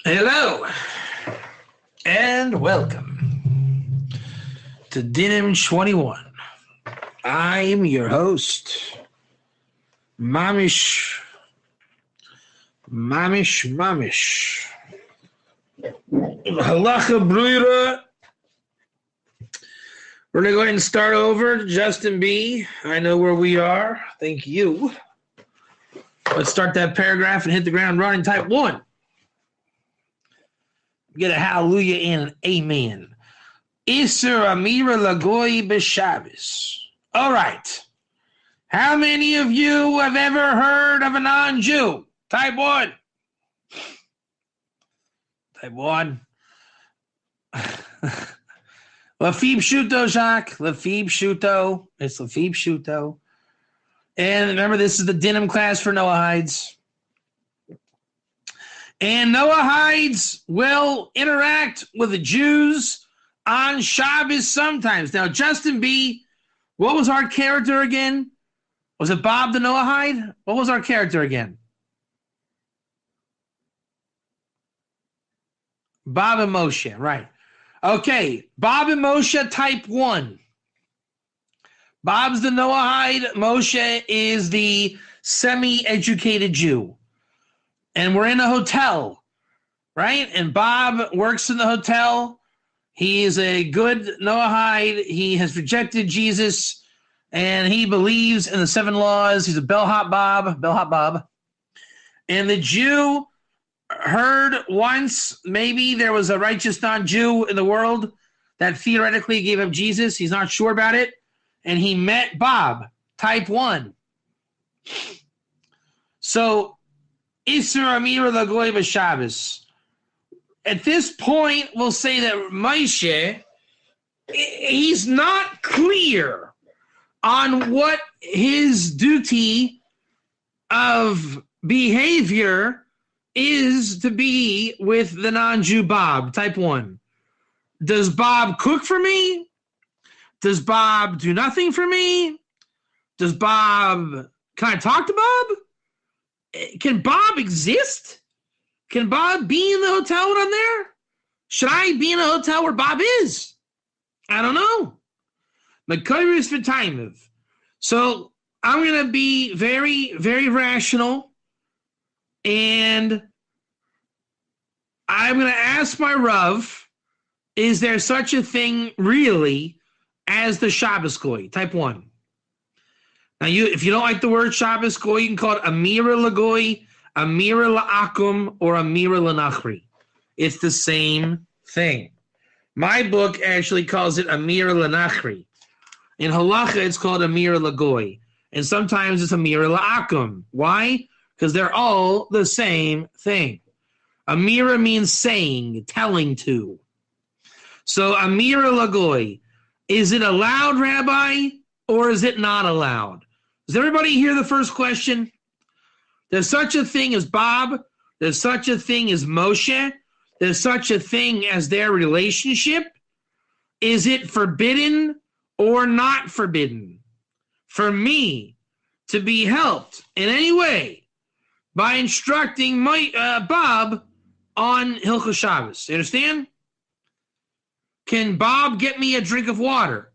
Hello and welcome to Dinim 21. I am your host, Mamish. Halacha Brura. We're going to go ahead and start over. Justin B., I know where we are. Thank you. Let's start that paragraph and hit the ground running. Type 1. Get a hallelujah and an amen. Isser Amira Lagoy b'Shabbos. All right. How many of you have ever heard of a non-Jew? Type 1. Type 1. Lafib Shuto, Jacques. Lafib Shuto. It's Lafib Shuto. And remember, this is the Dinim class for Noahides. And Noahides will interact with the Jews on Shabbos sometimes. Now, Justin B., what was our character again? Was it Bob the Noahide? What was our character again? Bob and Moshe, right. Okay, Bob and Moshe, type 1. Bob's the Noahide. Moshe is the semi-educated Jew. And we're in a hotel, right? And Bob works in the hotel. He is a good Noahide. He has rejected Jesus, and he believes in the 7 laws. He's a bellhop Bob. And the Jew heard once maybe there was a righteous non-Jew in the world that theoretically gave up Jesus. He's not sure about it. And he met Bob, type 1. So, Isser Amira Lagoy b'Shabbos. At this point, we'll say that Moshe, he's not clear on what his duty of behavior is to be with the non-Jew Bob, type 1. Does Bob cook for me? Does Bob do nothing for me? Can I talk to Bob? Can Bob exist? Can Bob be in the hotel when I'm there? Should I be in a hotel where Bob is? I don't know. Makayris for time. So I'm going to be very, very rational, and I'm going to ask my Rav, is there such a thing really as the Shabbos Goy? Type 1. Now, if you don't like the word Shabbos Goy, you can call it Amira Lagoy, Amira La'akum, or Amira Lanachri. It's the same thing. My book actually calls it Amira Lanachri. In Halacha, it's called Amira Lagoy. And sometimes it's Amira La'akum. Why? Because they're all the same thing. Amira means saying, telling to. So Amira Lagoy, is it allowed, Rabbi, or is it not allowed? Does everybody hear the first question? There's such a thing as Bob. There's such a thing as Moshe. There's such a thing as their relationship. Is it forbidden or not forbidden for me to be helped in any way by instructing Bob on Hilchos Shabbos? You understand? Can Bob get me a drink of water?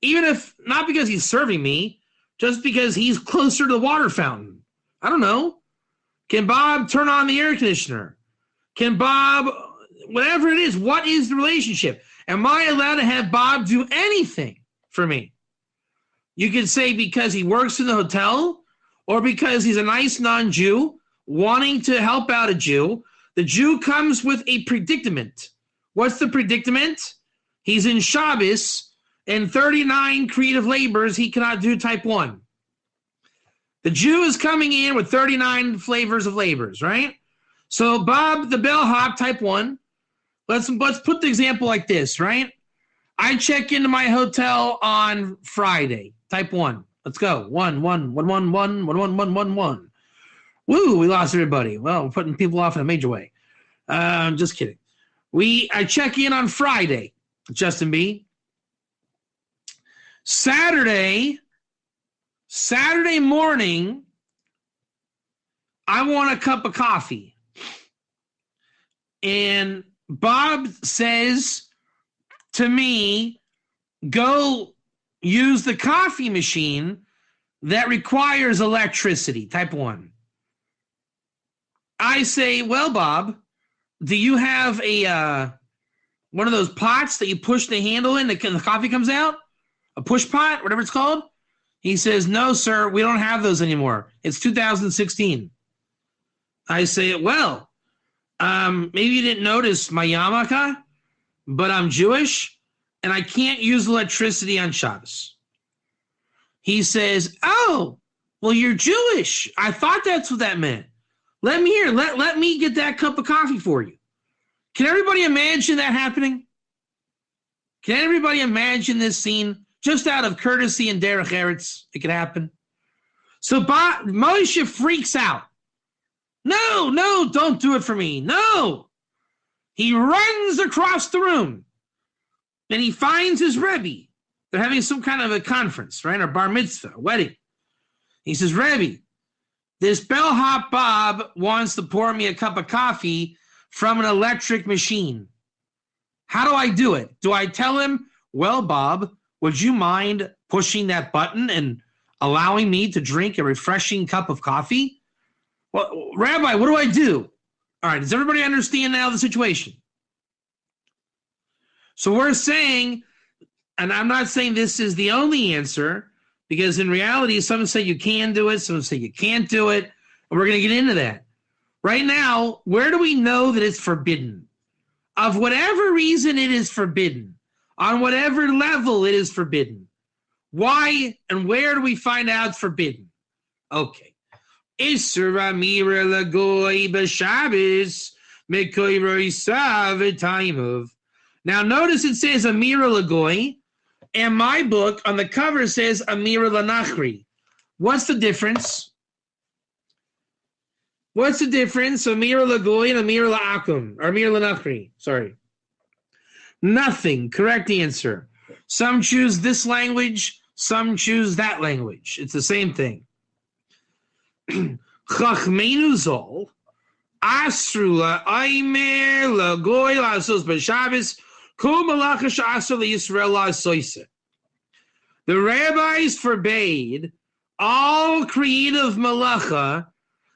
Even if, not because he's serving me, just because he's closer to the water fountain. I don't know. Can Bob turn on the air conditioner? Can Bob, whatever it is, what is the relationship? Am I allowed to have Bob do anything for me? You could say because he works in the hotel, or because he's a nice non-Jew wanting to help out a Jew. The Jew comes with a predicament. What's the predicament? He's in Shabbos, and 39 creative labors he cannot do, type 1. The Jew is coming in with 39 flavors of labors, right? So Bob the bellhop, type 1. Let's put the example like this, right? I check into my hotel on Friday, type 1. Let's go. 1, 1, 1, 1, 1, 1, 1, 1, 1, 1. Woo, we lost everybody. Well, we're putting people off in a major way. Just kidding. I check in on Friday, Justin B. Saturday morning, I want a cup of coffee. And Bob says to me, go use the coffee machine that requires electricity, type 1. I say, well, Bob, do you have a one of those pots that you push the handle in, the coffee comes out? A push pot, whatever it's called? He says, no, sir, we don't have those anymore. It's 2016. I say, well, maybe you didn't notice my yarmulke, but I'm Jewish, and I can't use electricity on Shabbos. He says, oh, well, you're Jewish. I thought that's what that meant. Let me get that cup of coffee for you. Can everybody imagine that happening? Can everybody imagine this scene? Just out of courtesy and derech eretz, it could happen. So Moshe freaks out. No, don't do it for me. No. He runs across the room, and he finds his Rebbe. They're having some kind of a conference, right? Or bar mitzvah, a wedding. He says, Rebbe, this bellhop Bob wants to pour me a cup of coffee from an electric machine. How do I do it? Do I tell him, well, Bob, would you mind pushing that button and allowing me to drink a refreshing cup of coffee? Well, Rabbi, what do I do? All right, does everybody understand now the situation? So we're saying, and I'm not saying this is the only answer, because in reality, some say you can do it, some say you can't do it, and we're going to get into that. Right now, where do we know that it's forbidden? Of whatever reason it is forbidden, on whatever level it is forbidden. Why and where do we find out it's forbidden? Okay. Isser amira lagoy b'Shabbos mekoy roisav v'taimov. Now notice it says amira lagoy, and my book on the cover says amira lanachri. What's the difference? What's the difference? Amira lagoy and amira la'akum, or amira lanachri. Sorry. Nothing. Correct answer. Some choose this language, some choose that language. It's the same thing. Chachmeinu zol asru la'aymer lagoy la'asos b'Shabbos kol malacha she'asur liYisrael la'asoyse. The rabbis forbade all creative malacha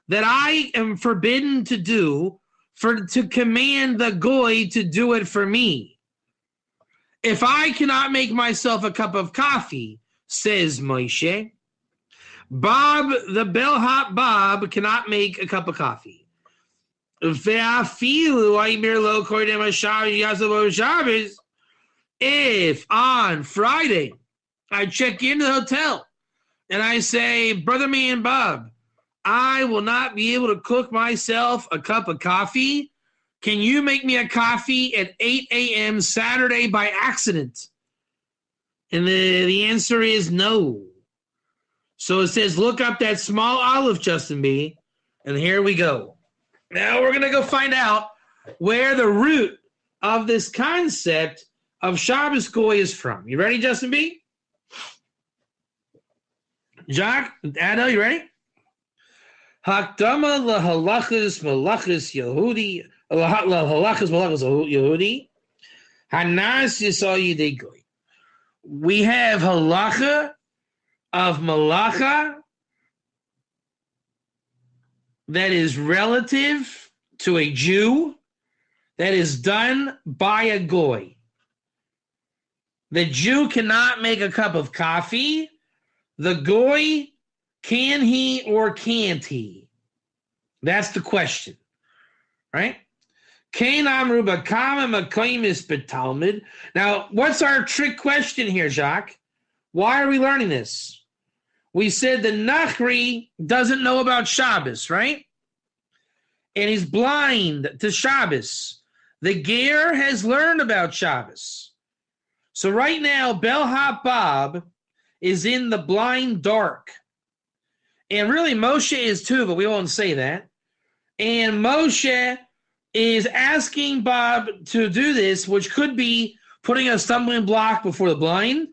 that I am forbidden to do to command the goy to do it for me. If I cannot make myself a cup of coffee, says Moshe, Bob, the bellhop Bob, cannot make a cup of coffee. If on Friday I check into the hotel and I say, brother man Bob, I will not be able to cook myself a cup of coffee. Can you make me a coffee at 8 a.m. Saturday by accident? And the answer is no. So it says, look up that small olive, Justin B. And here we go. Now we're going to go find out where the root of this concept of Shabbos Goy is from. You ready, Justin B? Jacques, Adel, you ready? Hakdama lahalachas malachas Yehudi, lahalachas malachas Yehudi, hanas yisal yidei goy. We have halacha of malacha that is relative to a Jew that is done by a goy. The Jew cannot make a cup of coffee. The goy, can he or can't he? That's the question, right? Now, what's our trick question here, Jacques? Why are we learning this? We said the Nachri doesn't know about Shabbos, right? And he's blind to Shabbos. The Ger has learned about Shabbos. So right now, Bellhop Bob is in the blind dark. And really, Moshe is too, but we won't say that. And Moshe is asking Bob to do this, which could be putting a stumbling block before the blind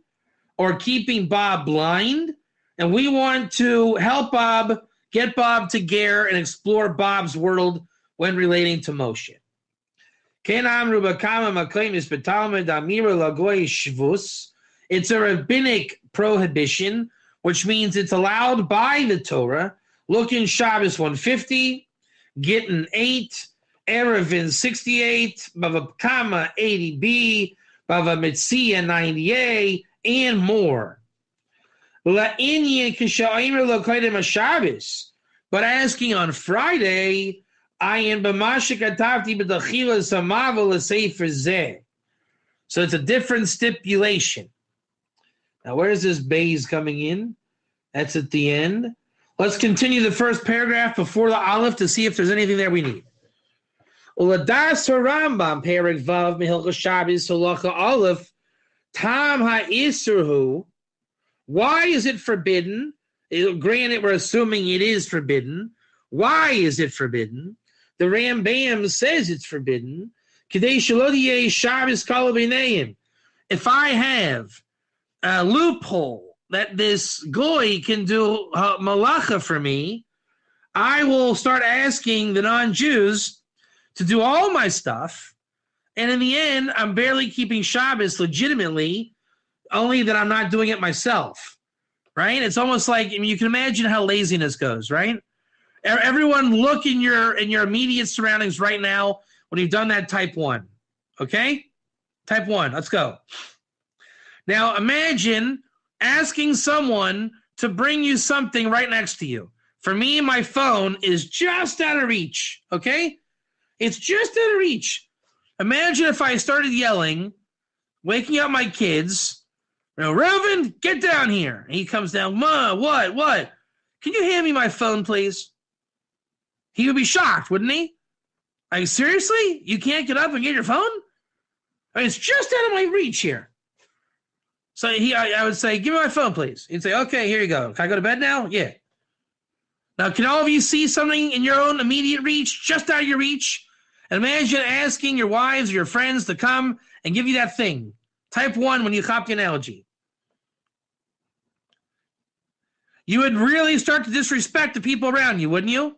or keeping Bob blind. And we want to help Bob, get Bob to Ger and explore Bob's world when relating to Moshe. It's a rabbinic prohibition, which means it's allowed by the Torah. Look in Shabbos 150, Gittin 8, Erevin 68, Bava Kama 80b, Bava Mitzia 90a, and more. But asking on Friday, so it's a different stipulation. Now, where is this base coming in? That's at the end. Let's continue the first paragraph before the Aleph to see if there's anything there we need. Uladas Rambam Perek Vav Mehilchos Shabbos Halacha Aleph Tam HaIsruhu. Why is it forbidden? Granted, we're assuming it is forbidden. Why is it forbidden? The Rambam says it's forbidden. If I have a loophole that this goy can do malacha for me, I will start asking the non-Jews to do all my stuff, and in the end, I'm barely keeping Shabbos legitimately, only that I'm not doing it myself, right? It's almost like, you can imagine how laziness goes, right? Everyone look in your immediate surroundings right now when you've done that type 1, okay? Type 1, let's go. Now imagine asking someone to bring you something right next to you. For me, my phone is just out of reach, okay? It's just out of reach. Imagine if I started yelling, waking up my kids, Reuven, get down here. And he comes down, Ma, what? Can you hand me my phone, please? He would be shocked, wouldn't he? Like, seriously? You can't get up and get your phone? I mean, it's just out of my reach here. So I would say, give me my phone, please. He'd say, okay, here you go. Can I go to bed now? Yeah. Now, can all of you see something in your own immediate reach, just out of your reach? And imagine asking your wives or your friends to come and give you that thing. Type 1 when you copy an analogy. You would really start to disrespect the people around you, wouldn't you?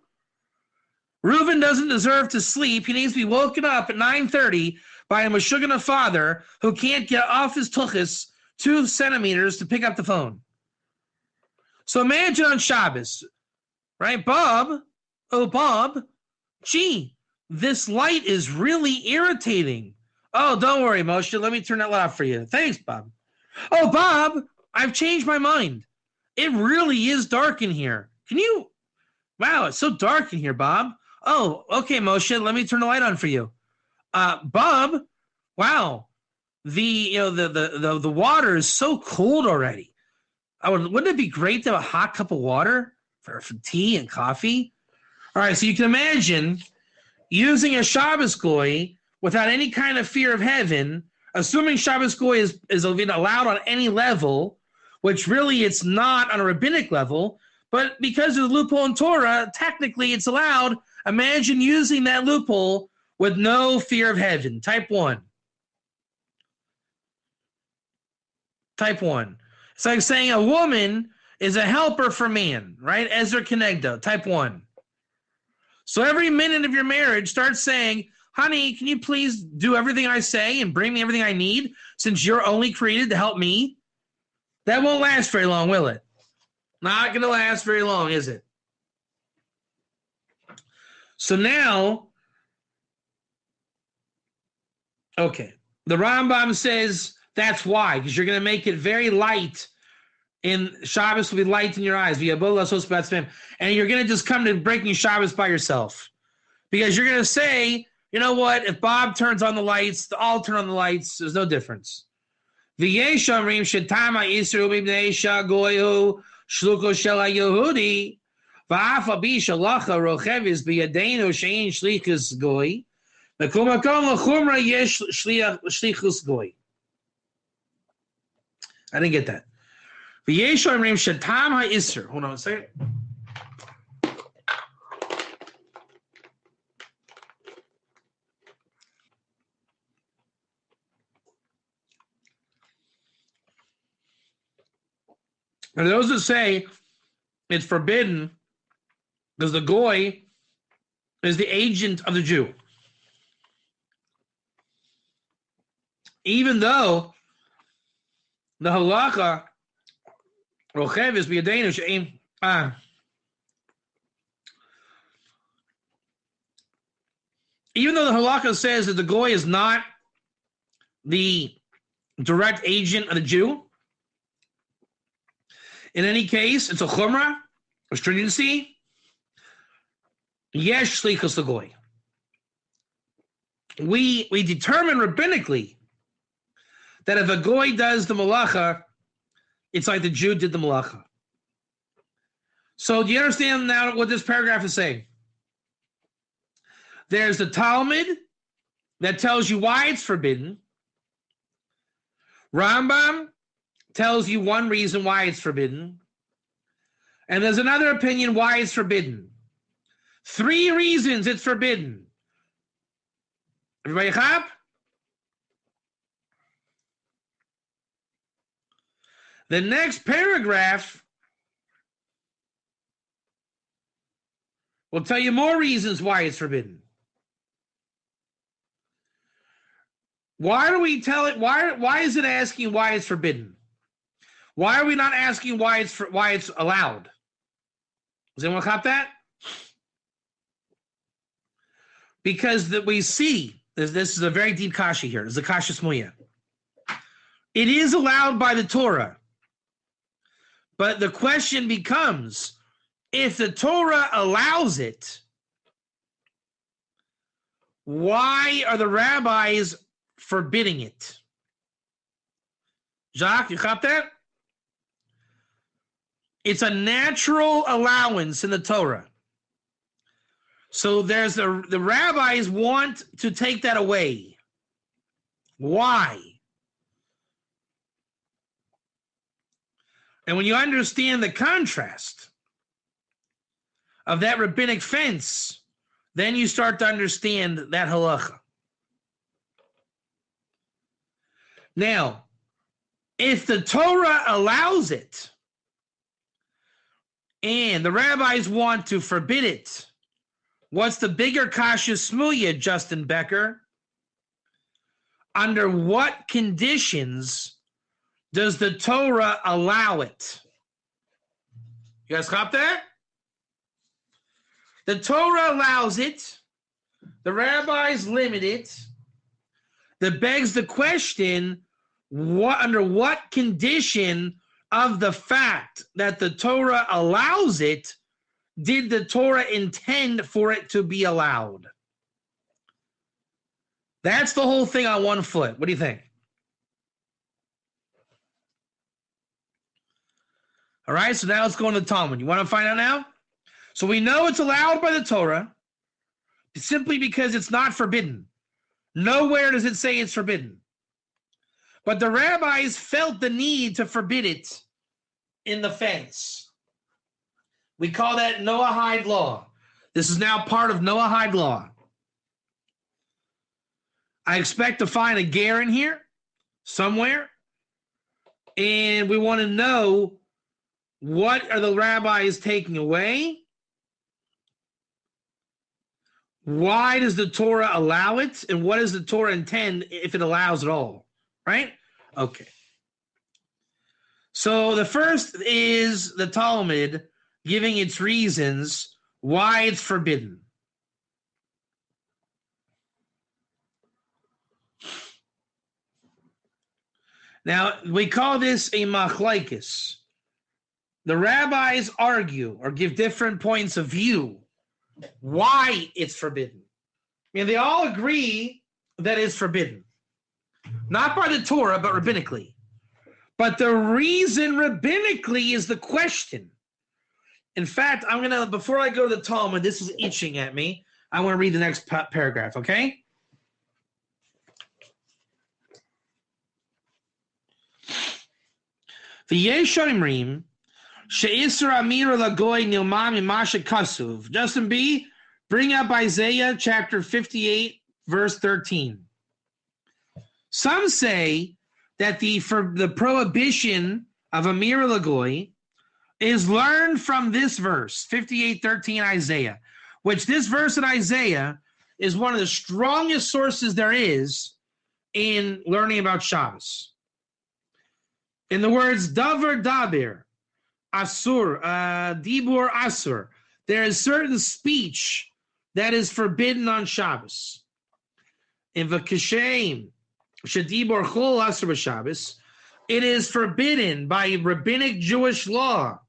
Reuven doesn't deserve to sleep. He needs to be woken up at 9:30 by a Meshuggah father who can't get off his tuchus 2 centimeters to pick up the phone. So imagine on Shabbos, right? Bob, gee, this light is really irritating. Oh, don't worry, Moshe. Let me turn that light off for you. Thanks, Bob. Oh, Bob, I've changed my mind. It really is dark in here. Wow, it's so dark in here, Bob. Oh, okay, Moshe, let me turn the light on for you. Bob, wow, the water is so cold already. Wouldn't it be great to have a hot cup of water for tea and coffee? All right, so you can imagine using a Shabbos goy without any kind of fear of heaven, assuming Shabbos goy is allowed on any level, which really it's not on a rabbinic level, but because of the loophole in Torah, technically it's allowed. Imagine using that loophole with no fear of heaven. Type 1. Type 1. It's like saying a woman is a helper for man, right? Ezra Kenegdo. Type 1. So every minute of your marriage, start saying, honey, can you please do everything I say and bring me everything I need since you're only created to help me? That won't last very long, will it? Not going to last very long, is it? So now, okay, the Rambam says that's why, because you're going to make it very light. In Shabbos will be light in your eyes. And you're going to just come to breaking Shabbos by yourself. Because you're going to say, you know what, if Bob turns on the lights, I'll turn on the lights. There's no difference. Shluko shel Yehudi, va'afa bi shalacha rochevis biyadenu shein shlichus goy, mekum makom lechumra yesh shlichus goy. I didn't get that. V'yesh omrim shetam ha'isr. Hold on a second. And those that say it's forbidden because the goy is the agent of the Jew. even though the halacha rochev is b'yadeinu she'im even though the halakha says that the goy is not the direct agent of the Jew, in any case, it's a chumrah, a stringency. Yesh shlichus the goy. We determine rabbinically that if a goy does the malacha, it's like the Jew did the malacha. So do you understand now what this paragraph is saying? There's the Talmud that tells you why it's forbidden. Rambam tells you one reason why it's forbidden. And there's another opinion why it's forbidden. 3 reasons it's forbidden. Everybody chap? The next paragraph will tell you more reasons why it's forbidden. Why do we tell it? Why is it asking why it's forbidden? Why are we not asking why it's allowed? Does anyone cop that? Because we see this is a very deep kasha here. It's a kasha smuya. It is allowed by the Torah, but the question becomes: if the Torah allows it, why are the rabbis forbidding it? Jacques, you cop that? It's a natural allowance in the Torah. So there's the rabbis want to take that away. Why? And when you understand the contrast of that rabbinic fence, then you start to understand that halacha. Now, if the Torah allows it and the rabbis want to forbid it, what's the bigger kasha smuya, Justin Becker? Under what conditions does the Torah allow it? You guys cop that? The Torah allows it. The rabbis limit it. That begs the question, under what condition of the fact that the Torah allows it, did the Torah intend for it to be allowed? That's the whole thing on one foot. What do you think? All right, so now let's go into the Talmud. You want to find out now? So we know it's allowed by the Torah simply because it's not forbidden. Nowhere does it say it's forbidden. But the rabbis felt the need to forbid it in the fence. We call that Noahide law. This is now part of Noahide law. I expect to find a ger in here somewhere. And we want to know, what are the rabbis taking away? Why does the Torah allow it? And what does the Torah intend if it allows it all? Right? Okay. So the first is the Talmud giving its reasons why it's forbidden. Now, we call this a machlokes. The rabbis argue or give different points of view why it's forbidden. I mean, they all agree that it's forbidden. Not by the Torah, but rabbinically. But the reason rabbinically is the question. In fact, I'm going to, before I go to the Talmud, this is itching at me. I want to read the next paragraph, okay? V'yeshomrim she'isra amira lagoy nilmam imasha kasuv. Justin B., bring up Isaiah chapter 58, verse 13. Some say that for the prohibition of amira lagoy is learned from this verse, 58:13 Isaiah, which this verse in Isaiah is one of the strongest sources there is in learning about Shabbos. In the words davar dabir, asur, dibur asur, there is certain speech that is forbidden on Shabbos. In v'kashem shadibur chol asur b'Shabbos, it is forbidden by rabbinic Jewish law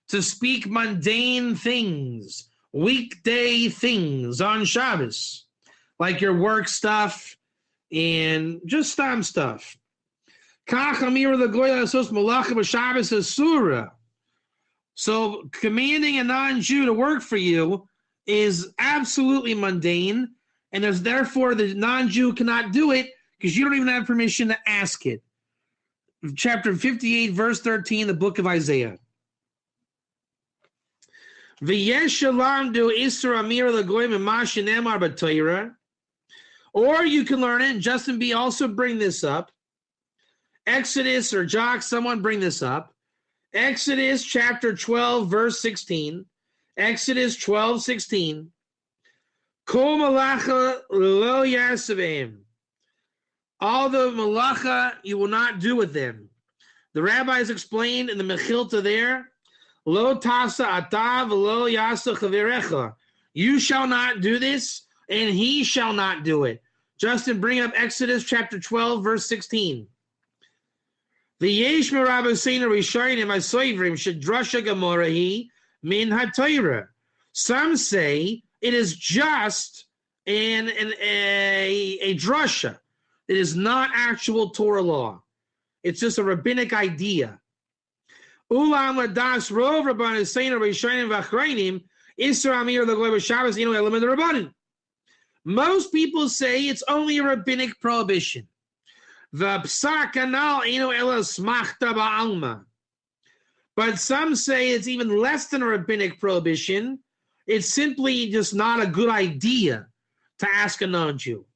to speak mundane things, weekday things on Shabbos, like your work stuff and just stam stuff. So commanding a non-Jew to work for you is absolutely mundane, and therefore the non-Jew cannot do it because you don't even have permission to ask it. Chapter 58, verse 13, the book of Isaiah. Or you can learn it, and Justin B. also bring this up. Exodus, or Jock, someone bring this up. Exodus chapter 12, verse 16. Exodus 12, 16. Kol malacha lo yasavim. All the malacha you will not do with them. The rabbis explained in the Mechilta there, Lo tasa atav lo yasa chaverecha. You shall not do this, and he shall not do it. Justin, bring up Exodus chapter 12, verse 16. The yesh meraboseinu rishonim asoivrim shedrasha gamorahi min haTorah. Some say it is just a drasha. It is not actual Torah law. It's just a rabbinic idea. Ulam ladas rov rabbaneseinu rishonim v'achrayim isra amir l'goy b'Shabbos inu element rabbanim. Most people say it's only a rabbinic prohibition. But some say it's even less than a rabbinic prohibition. It's simply just not a good idea to ask a non-Jew.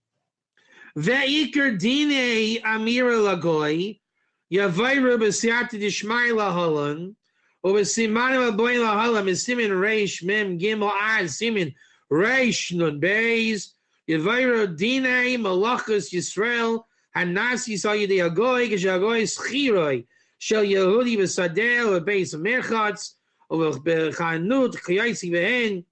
Ve'ikar dine amira lagoy yavayru b'siyati dishmai lahalan u'b'simanim aboy lahalan b'simin reish mem gimel ad simin reish nun beis yavayru dine malachas Yisrael Hanasi saw you the agoy, Gagoy Schiroi, shall Yehudi Besadel, a base of Merchats, or Bechanut, Kaisi Vehen,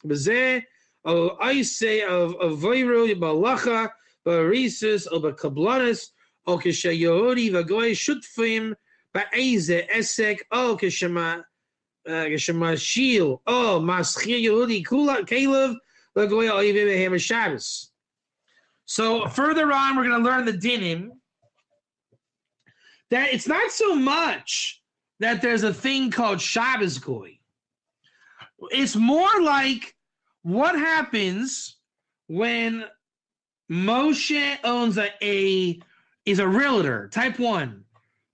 Beze, or I say of Voiru, Balacha, Barisus, or Bakablanis, or Kisha Yehudi, Vagoy, Shutfim, Baeze, Esek, O Kishama Shil, O Maschir Yehudi, Kula, Caleb, Vagoy, Oive Shabbos. So further on, we're going to learn the Dinim, that it's not so much that there's a thing called Shabbos Goy. It's more like what happens when Moshe owns is a realtor, type 1.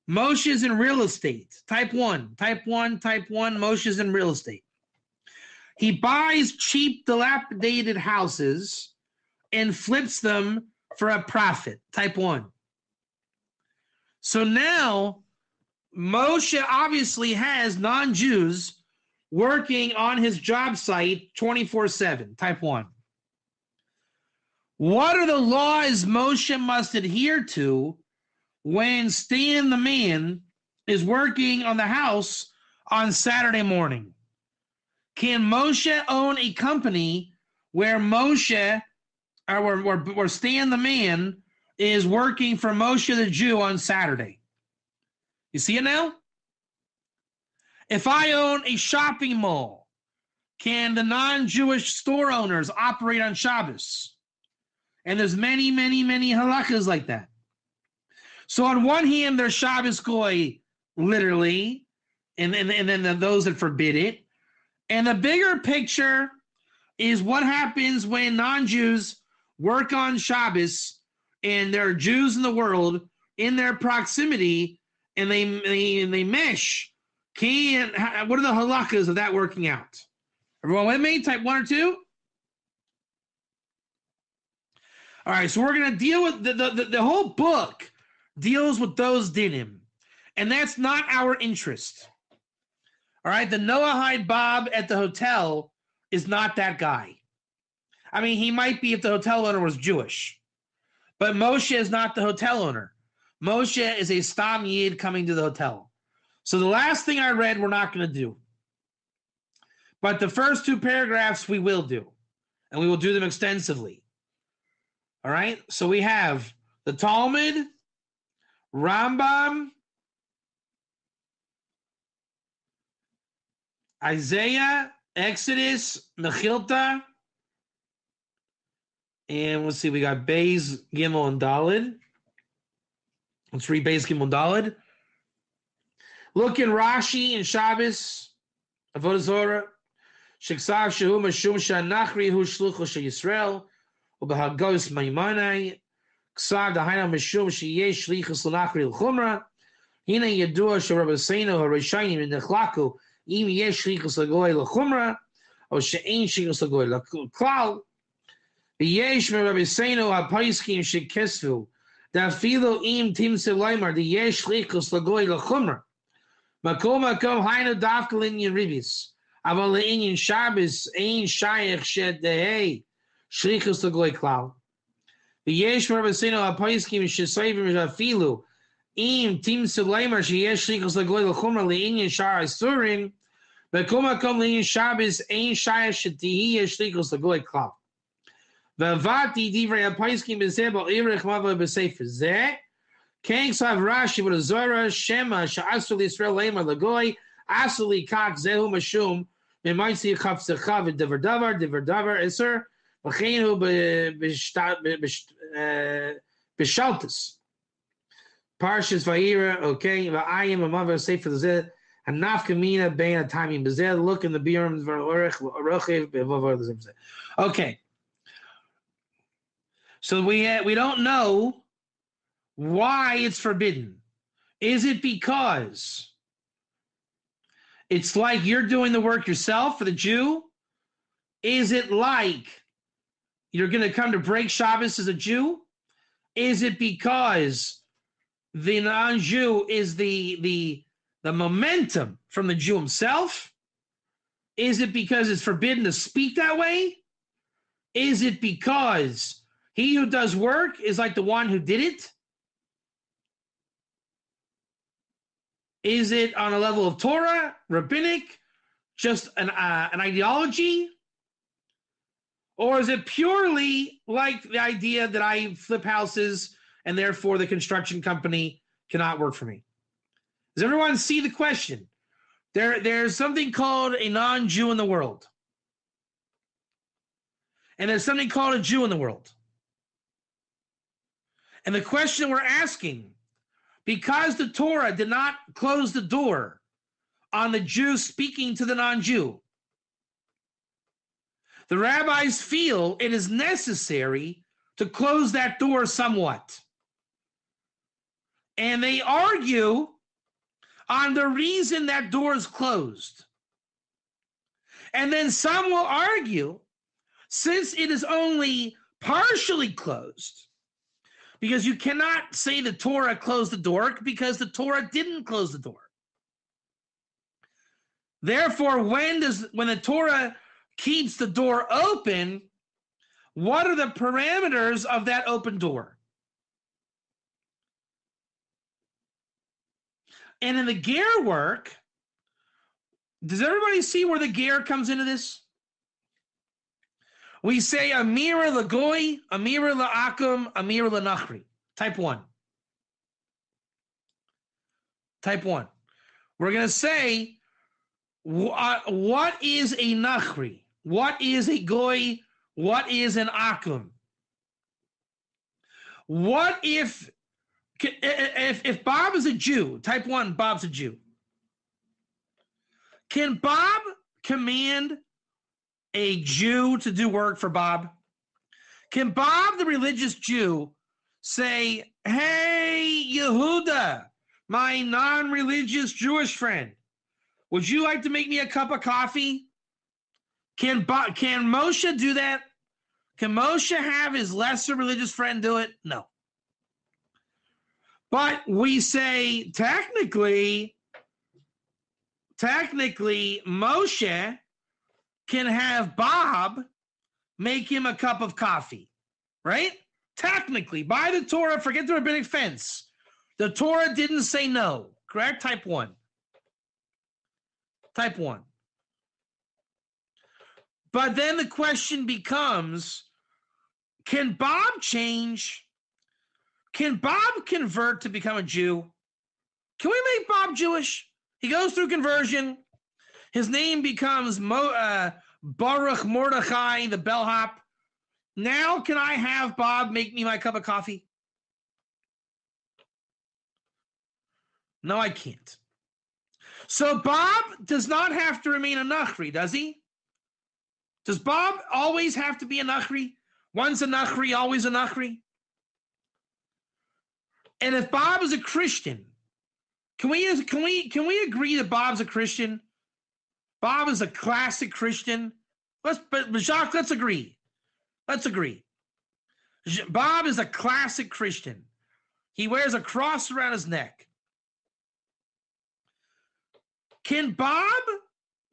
Moshe is in real estate, type 1. Moshe is in real estate. He buys cheap, dilapidated houses and flips them for a profit, type 1. So now, Moshe obviously has non-Jews working on his job site 24/7, type 1. What are the laws Moshe must adhere to when Stan the man is working on the house on Saturday morning? Can Moshe own a company where Moshe where Stan the man is working for Moshe the Jew on Saturday? You see it now? If I own a shopping mall, can the non-Jewish store owners operate on Shabbos? And there's many, many, many halakhas like that. So on one hand, there's Shabbos Goy, literally, and then those that forbid it. And the bigger picture is what happens when non-Jews work on Shabbos, and there are Jews in the world in their proximity, and they mesh. What are the halakhas of that working out? Everyone with me? Type 1 or 2? All right, so we're going to deal with the whole book deals with those dinim, and that's not our interest. All right, the Noahide Bob at the hotel is not that guy. I mean, he might be if the hotel owner was Jewish. But Moshe is not the hotel owner. Moshe is a Stam Yid coming to the hotel. So the last thing I read, we're not going to do. But the first two paragraphs we will do. And we will do them extensively. All right? So we have the Talmud, Rambam, Isaiah, Exodus, Mechilta, and let's see, we got Beis, Gimel, and Dalid. Let's read Beis, Gimel, and Dalid. Look in Rashi and Shabbos, Avodah Zorah, Sheksav Shehu Mashum Shanachri Hu Shlucho Yisrael, Ubahagos Maimanai, Ksav Dahaina Mashum Sheyesh Shlichus Lanachri L'Chumra, Hina Yadua Sharabaseinu Harishainim in Nechlaku, Im Yesh Shlichus Lagoy L'Chumra, or She'ain Shlichus Lagoy L'Klal, V'yesh Merabaseinu HaPaiskim Shekesvu, Dafilo Im Tim Selaimar, the Yesh Shlichus Lagoy L'Chumra, Makom Makom Hainu Dafkalin Yeribis, Aval Le'inyin Shabbos, Ein Shayach Shed Dehei, Shlichus Lagoy Klal. V'yesh Merabaseinu HaPaiskim Shesayvim Dafilu, Im Tim Selaimar, Sheyesh Shlichus Lagoy L'Chumra, Le'inyin Shar Isurim, Makom Makom Le'inyin Shabbos, Ein Shayach Shed Dehei, Shlichus Lagoy Klal. Vavati divrei hapaiskim b'zeh ba'irich mavo b'sefer zeh. Keng sav Rashi with a Zora Shema she'asu l'Yisrael le'emar l'goy asu l'kach zehu mashum b'maitzi chavsecha v'diver davar eser v'cheinu b'shaltus. Parshas Vayira, okay, v'ayim mavo sefer zeh hanaf kamina bein atamim b'zeh. Look in the biurim v'orech rochiv b'vavor l'zeh. Okay. So we don't know why it's forbidden. Is it because it's like you're doing the work yourself for the Jew? Is it like you're going to come to break Shabbos as a Jew? Is it because the non-Jew is the momentum from the Jew himself? Is it because it's forbidden to speak that way? Is it because he who does work is like the one who did it? Is it on a level of Torah, rabbinic, just an ideology? Or is it purely like the idea that I flip houses and therefore the construction company cannot work for me? Does everyone see the question? There's something called a non-Jew in the world. And there's something called a Jew in the world. And the question we're asking, because the Torah did not close the door on the Jew speaking to the non-Jew, the rabbis feel it is necessary to close that door somewhat. And they argue on the reason that door is closed. And then some will argue, since it is only partially closed, because you cannot say the Torah closed the door because the Torah didn't close the door. Therefore, when the Torah keeps the door open, what are the parameters of that open door? And in the ger work, does everybody see where the ger comes into this? We say Amira Lagoy, Amira La'akum, Amira La'nachri. Type 1. Type 1. We're going to say, what is a Nachri? What is a Goy? What is an Akum? What if Bob is a Jew? Type 1, Bob's a Jew. Can Bob command a Jew to do work for Bob? Can Bob, the religious Jew, say, hey, Yehuda, my non-religious Jewish friend, would you like to make me a cup of coffee? Can Moshe do that? Can Moshe have his lesser religious friend do it? No. But we say, technically, Moshe can have Bob make him a cup of coffee, right? Technically, by the Torah, forget the rabbinic fence. The Torah didn't say no, correct? Type 1. Type 1. But then the question becomes, can Bob change? Can Bob convert to become a Jew? Can we make Bob Jewish? He goes through conversion. His name becomes Baruch Mordechai, the bellhop. Now can I have Bob make me my cup of coffee? No, I can't. So Bob does not have to remain a Nachri, does he? Does Bob always have to be a Nachri? Once a Nachri, always a Nachri? And if Bob is a Christian, can we agree that Bob's a Christian? Bob is a classic Christian. Jacques, let's agree. Let's agree. Bob is a classic Christian. He wears a cross around his neck. Can Bob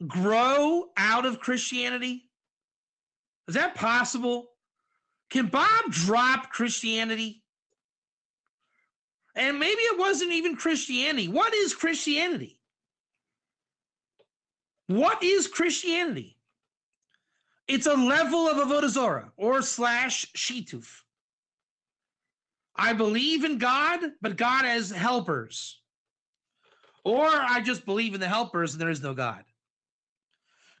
grow out of Christianity? Is that possible? Can Bob drop Christianity? And maybe it wasn't even Christianity. What is Christianity? What is Christianity? It's a level of Avodah Zorah or / Shituf. I believe in God, but God has helpers. Or I just believe in the helpers and there is no God.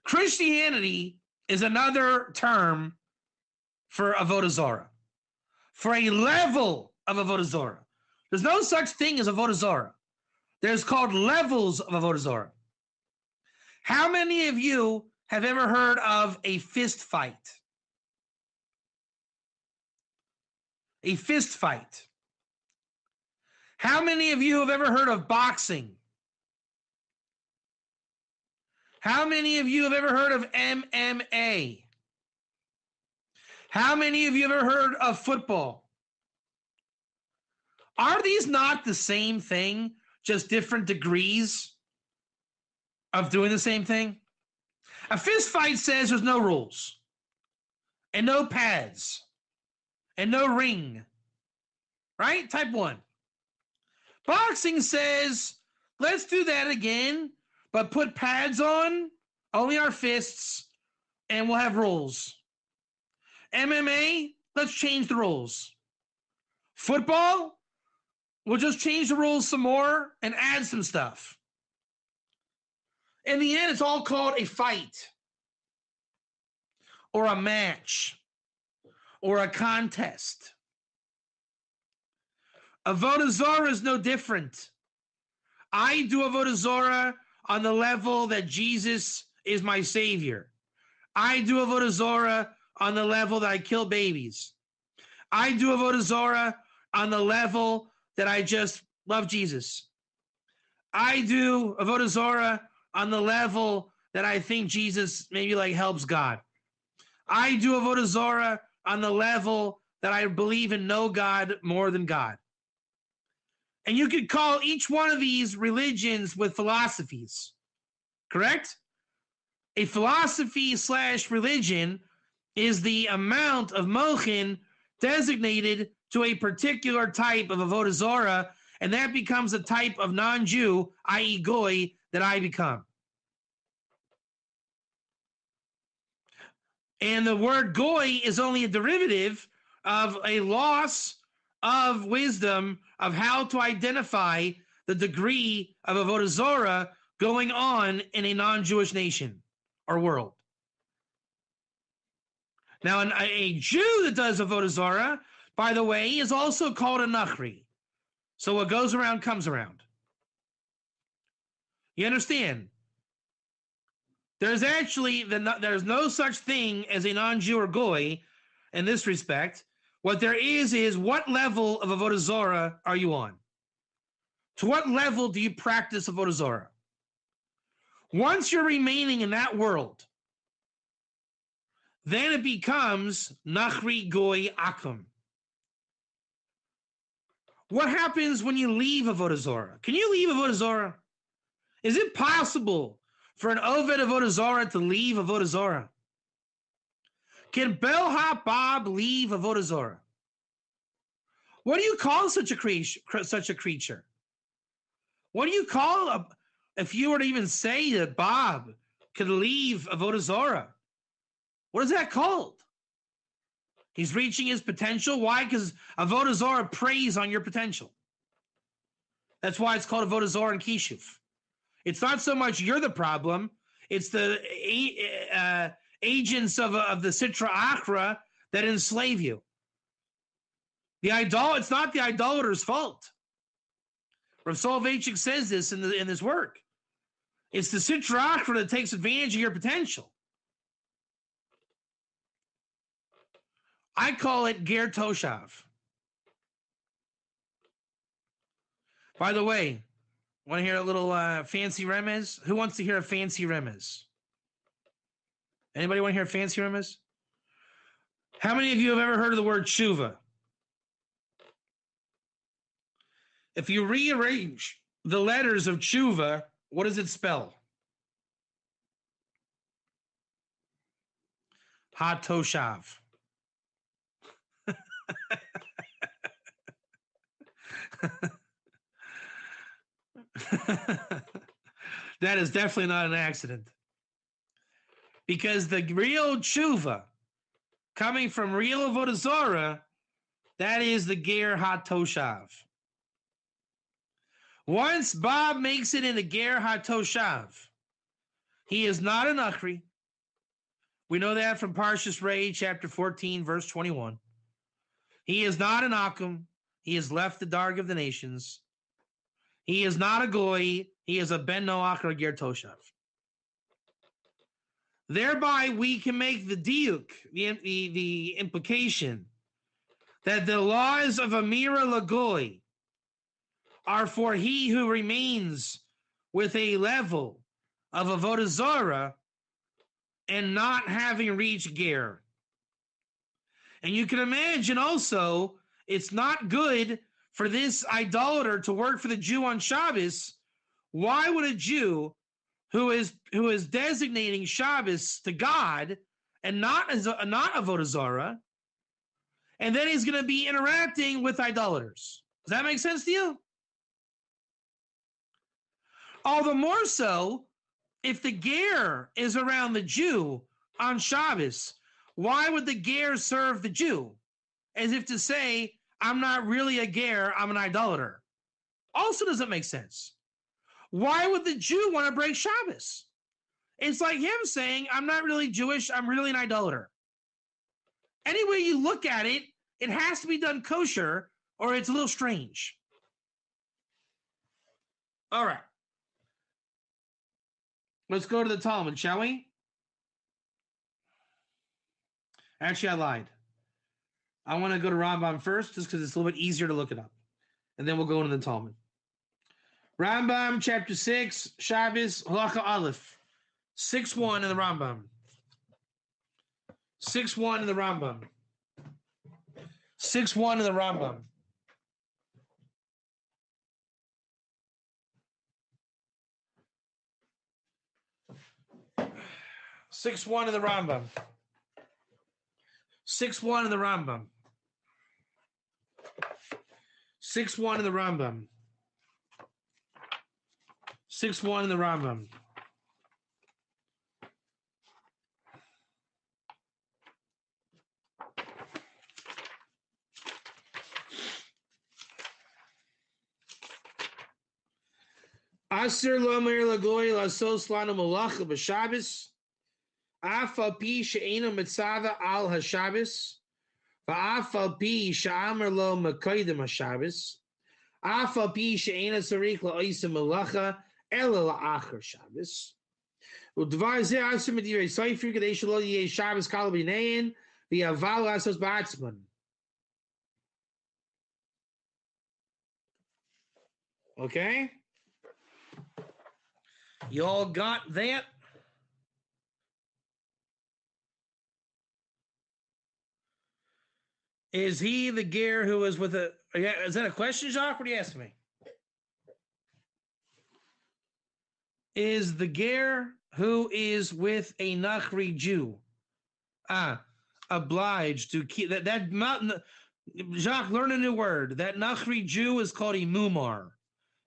Christianity is another term for Avodah Zorah, for a level of Avodah Zorah. There's no such thing as Avodah Zorah. There's called levels of Avodah Zorah. How many of you have ever heard of a fist fight? A fist fight. How many of you have ever heard of boxing? How many of you have ever heard of MMA? How many of you have ever heard of football? Are these not the same thing, just different degrees of doing the same thing? A fist fight says there's no rules and no pads and no ring, right? Type 1. Boxing says, let's do that again, but put pads on, only our fists, and we'll have rules. MMA, let's change the rules. Football, we'll just change the rules some more and add some stuff. In the end, it's all called a fight or a match or a contest. Avodah Zorah is no different. I do Avodah Zorah on the level that Jesus is my savior. I do Avodah Zorah on the level that I kill babies. I do Avodah Zorah on the level that I just love Jesus. I do Avodah Zorah on the level that I think Jesus maybe like helps God. I do Avodah Zorah on the level that I believe in no God more than God. And you could call each one of these religions with philosophies, correct? A philosophy / religion is the amount of mochin designated to a particular type of Avodah Zorah, and that becomes a type of non-Jew, i.e. Goy, that I become. And the word Goy is only a derivative of a loss of wisdom of how to identify the degree of Avodah Zorah going on in a non-Jewish nation or world. Now, a Jew that does Avodah Zorah, by the way, is also called a Nachri. So what goes around comes around. You understand? There's no such thing as a non-Jew or Goy in this respect. What there is what level of Avodah Zorah are you on? To what level do you practice Avodah Zorah? Once you're remaining in that world, then it becomes Nachri Goy Akum. What happens when you leave Avodah Zorah? Can you leave Avodah Zorah? Is it possible for an Oved Avodah Zorah to leave Avodah Zorah? Can Bellhop Bob leave Avodah Zorah? What do you call such a creature? What do you call if you were to even say that Bob could leave Avodah Zarah? What is that called? He's reaching his potential. Why? Because Avodah Zarah preys on your potential. That's why it's called Avodah Zarah and Kishuv. It's not so much you're the problem. It's the agents of the Sitra Achra that enslave you. It's not the idolater's fault. Rav Soloveitchik says this in this work. It's the Sitra Achra that takes advantage of your potential. I call it Ger Toshav. By the way, want to hear a little fancy remez? Who wants to hear a fancy remez? Anybody want to hear a fancy remez? How many of you have ever heard of the word tshuva? If you rearrange the letters of tshuva, what does it spell? Ha-toshav. That is definitely not an accident. Because the real tshuva, coming from real Avodah Zarah, that is the Ger HaToshav. Once Bob makes it in the Ger HaToshav, he is not an Achri. We know that from Parshas Rei, chapter 14, verse 21. He is not an Akum. He has left the Darg of the nations. He is not a Goy. He is a Ben Noach or Ger Toshav. Thereby, we can make the diuk, the implication, that the laws of Amira Lagoy are for he who remains with a level of Avodah Zarah and not having reached Ger. And you can imagine also, it's not good for this idolater to work for the Jew on Shabbos. Why would a Jew who is designating Shabbos to God and not Avodah Zarah, and then he's going to be interacting with idolaters? Does that make sense to you? All the more so if the ger is around the Jew on Shabbos. Why would the ger serve the Jew? As if to say, I'm not really a ger, I'm an idolater. Also doesn't make sense. Why would the Jew want to break Shabbos? It's like him saying, I'm not really Jewish, I'm really an idolater. Any way you look at it, it has to be done kosher or it's a little strange. All right. Let's go to the Talmud, shall we? Actually, I lied. I want to go to Rambam first, just because it's a little bit easier to look it up. And then we'll go into the Talmud. Rambam, chapter 6, Shabbos, Halacha Aleph. 6:1 in the Rambam. 6:1 in the Rambam. 6:1 in the Rambam. Six one in the Rambam. 6:1 in the Rambam. 6:1 in the Rambam. 6:1 in the Rambam. Aser lomer lagoy lasos lanu malacha b'Shabbos. Afal pi she'ena mitzava al haShabbos. Va'afal pi she'amer lo mekoydem haShabbos. Afal pi she'ena tzarich la'oisa malacha ela la'achar Shabbos. U'dvar zeh aser midirei sofer kadei shelo yeh Shabbos kal b'nein v'yaval asos ba'atzman. Okay? You all got that? Is he the ger who was with a... Is that a question, Jacques? What are you asking me? Is the ger who is with a Nachri Jew obliged to keep... That mountain... Jacques, learn a new word. That Nachri Jew is called a Mumar.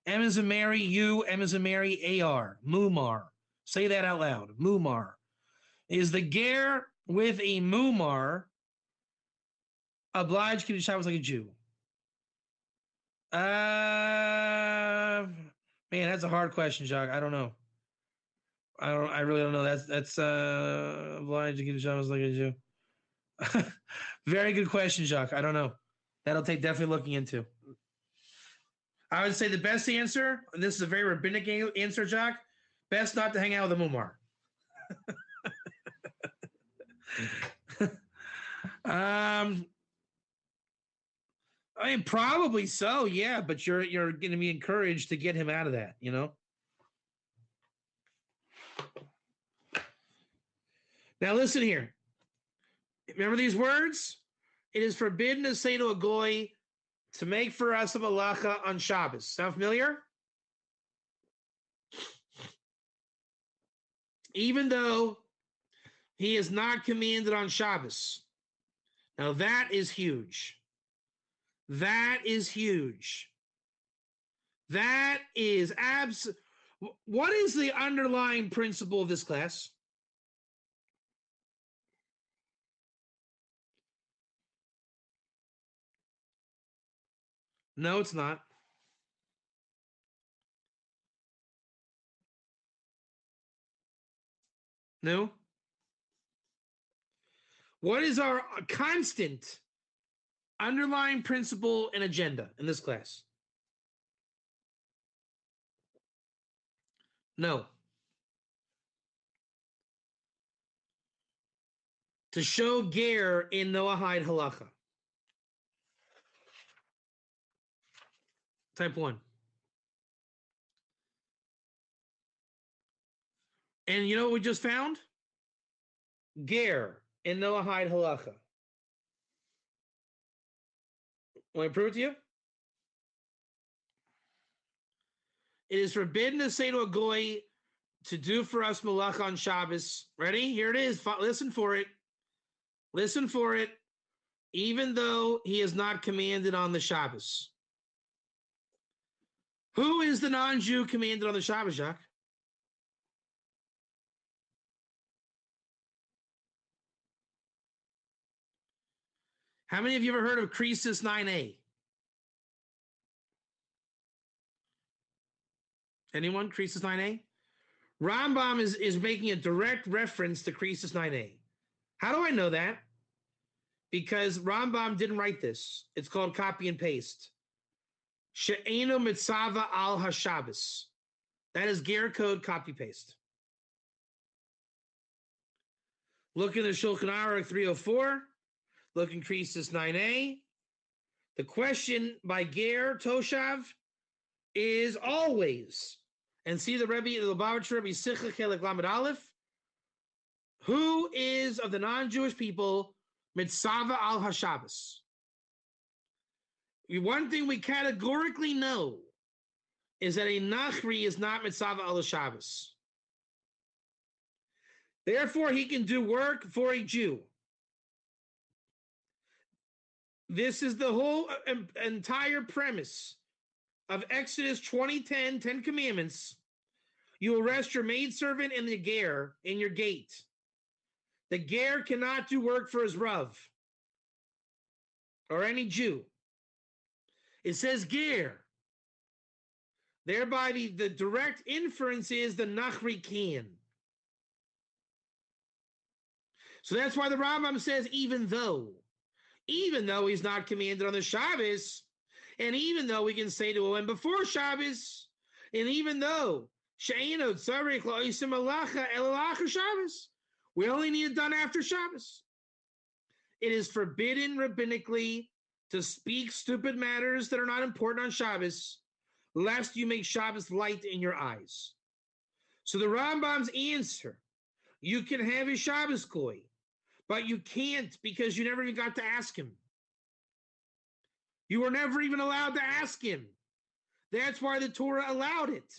M is in Mary, U, M is in Mary, A-R. Mumar. Say that out loud. Mumar. Is the ger with a Mumar obliged to keep the Shabbos like a Jew? Man, that's a hard question, Jacques. I don't know. I really don't know. That's obliged to keep the Shabbos like a Jew. Very good question, Jacques. I don't know. That'll take definitely looking into. I would say the best answer, and this is a very rabbinic answer, Jacques, best not to hang out with a Mumar. I mean, probably so, yeah, but you're going to be encouraged to get him out of that, you know? Now listen here. Remember these words? It is forbidden to say to a goy to make for us a malacha on Shabbos. Sound familiar? Even though he is not commanded on Shabbos. Now that is huge. That is huge. That is What is the underlying principle of this class? No, it's not. No. What is our constant underlying principle and agenda in this class? No. To show ger in Noahide halacha. Type 1. And you know what we just found? Ger in Noahide halacha. Want to prove it to you? It is forbidden to say to a goy to do for us malacha on Shabbos. Ready? Here it is. Listen for it. Listen for it. Even though he is not commanded on the Shabbos. Who is the non-Jew commanded on the Shabbos, Jacques? How many of you ever heard of Creasus 9a? Anyone? Creasus 9a? Rambam is making a direct reference to Creasus 9a. How do I know that? Because Rambam didn't write this. It's called copy and paste. She'enu mitzava al hashabbos. That is Ger code copy paste. Look in the Shulchan Aruch 304. Look in Creasus 9a. The question by Ger Toshav is always, and see the Rebbe, the Lubavitcher Rebbe Sicha Chelik Lamed Aleph, who is of the non-Jewish people mitzava al hashabbos. One thing we categorically know is that a nachri is not mitzava al Shabbos. Therefore, he can do work for a Jew. This is the whole entire premise of Exodus 20:10, 10 Commandments. You arrest your maidservant and the ger in your gate. The ger cannot do work for his rav or any Jew. It says ger. Thereby, the direct inference is the nachri can. So that's why the Rambam says, even though he's not commanded on the Shabbos, and even though we can say to him before Shabbos, and even though Shabbos, we only need it done after Shabbos. It is forbidden rabbinically to speak stupid matters that are not important on Shabbos, lest you make Shabbos light in your eyes. So the Rambam's answer, you can have a Shabbos goy, but you can't because you never even got to ask him. You were never even allowed to ask him. That's why the Torah allowed it.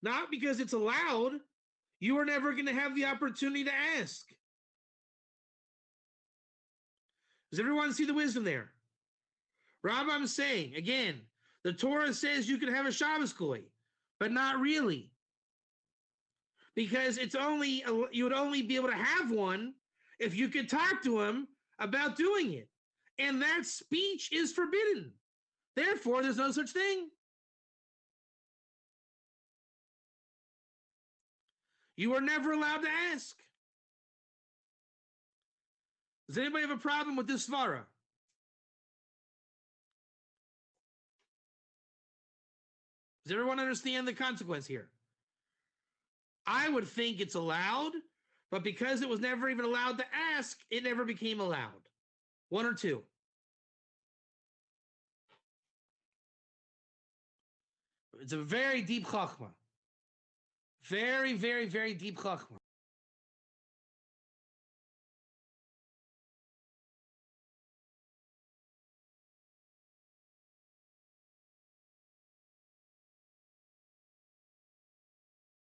Not because it's allowed. You were never going to have the opportunity to ask. Does everyone see the wisdom there? Rambam's saying, again, the Torah says you can have a Shabbos goy, but not really. Because you would only be able to have one if you could talk to him about doing it. And that speech is forbidden. Therefore, there's no such thing. You are never allowed to ask. Does anybody have a problem with this svara? Does everyone understand the consequence here? I would think it's allowed, but because it was never even allowed to ask, it never became allowed. One or two. It's a very deep chachma. Very, very, very deep chachma.